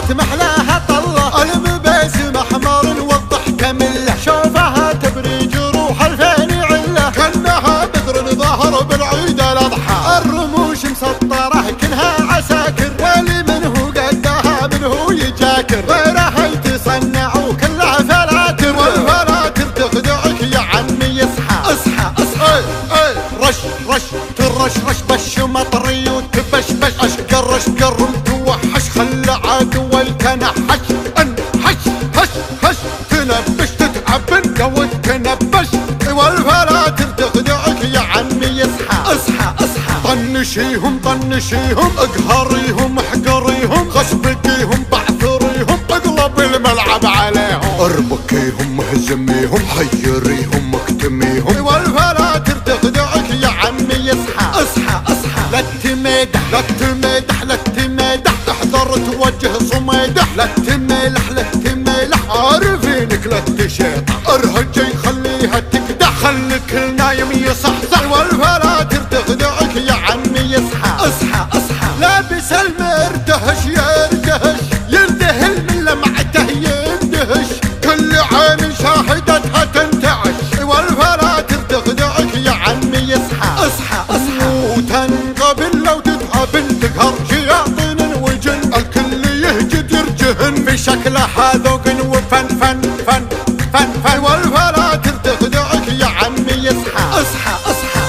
قبالة محلاها طلة، المباسم احمر والضحك مله، شوفها تبري جروح الفين عله، كانها بدر ظهر بالعيد الاضحى، الرموش مسطره كلها عساكر، واللي منه قدها منه يجاكر، غيرها يتصنع وكلها فلاتر، والفلاتر تخدعك يا عمي اصحى اصحى اصحى. رش رش ترش رش بش مطري وتبشبش، اشقر اشقر متوحش خلى عدو التنحش، انحش هش هش تنبش تتعب انت وتنبش، والفلاتر تخدعك يا عمي اصحى اصحى اصحى. طنشيهم طنشيهم اقهريهم احقريهم، خشبكيهم بعثريهم اقلب الملعب عليهم، اربكيهم اهزميهم حيريهم اكتميهم، والفلاتر تخدعك يا عمي اصحى اصحى اصحى. لا تمدح لا تمدح لا تمدح، احذر توجه صميدح، لا تملح لا تملح عارفينك لا تشيطح، ارهجي خليها تقدح، خليك النايم يصحصح، والفلاتر تخدعك يا عمي اصحى اصحى اصحى. لابس المردهش يردهش يندهل من لمعته يندهش، كل عين شاهدتها تنتعش، والفلاتر تخدعك يا عمي اصحى اصحى اصحى. وتنقبل لو تتقابل تقهر شياطين وجن، الكل يهجد يرجهن في شكلها ذوق وفن فن فن فن فن، والفلاتر تخدعك يا عمي اصحى اصحى اصحى.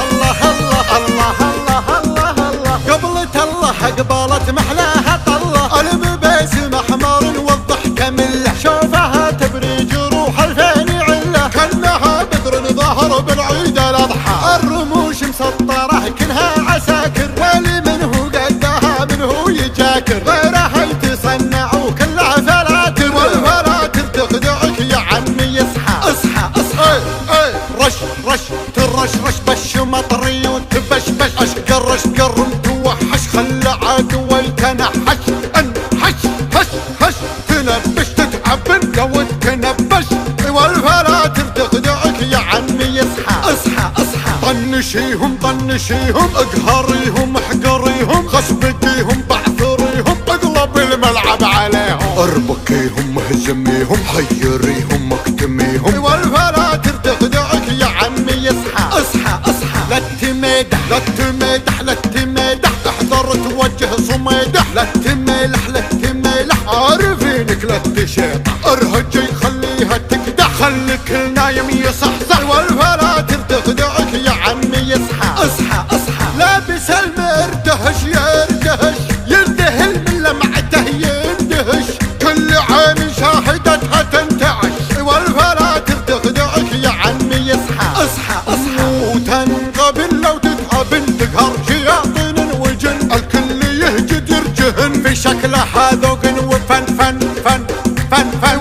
الله الله الله الله الله الله، قبلة الله قبالة محلاها طلة، المباسم احمر والضحك مله، شوفها تبري جروح الفين عله، كانها بدر ظهر بالعيد الاضحى، الرموش مسطره كلها عساكر، واللي منه قدها منه يجاكر، غيرها يتصنع وكلها فلاتر، والفلاتر تخدعك يا عمي اصحى اصحى اصحى. رش رش ترش رش بش مطري وتبشبش، اشقر اشقر متوحش خلى عدو التنحش، انحش هش هش تنبش تتعب انت وتنبش، والفلاتر تخدعك يا عمي اصحى اصحى اصحى. طنشيهم طنشيهم اقهريهم احقريهم، خشبكيهم بعثريهم اقلب الملعب عليهم، اربكيهم اهزميهم حيريهم اكتميهم، والفلاتر تخدعك يا عمي اصحى اصحى اصحى. لا تمدح لا تمدح لا تمدح، احذر توجه صميدح، لا تملح لا تملح عارفينك لا تشيطح، ارهجي خليها تقدح، خليك النايم يصحصح، والفلاتر تخدعك يا عمي اصحى اصحى اصحى. لابس المردهش يردهش يندهل من لمعته يندهش، كل عين شاهدتها تنتعش، والفلاتر تخدعك يا عمي اصحى اصحى اصحى. وتنقبل لو تتقابل تقهر شياطين وجن، الكل يهجد يرجهن في شكلها ذوق وفن فن فن فن فن،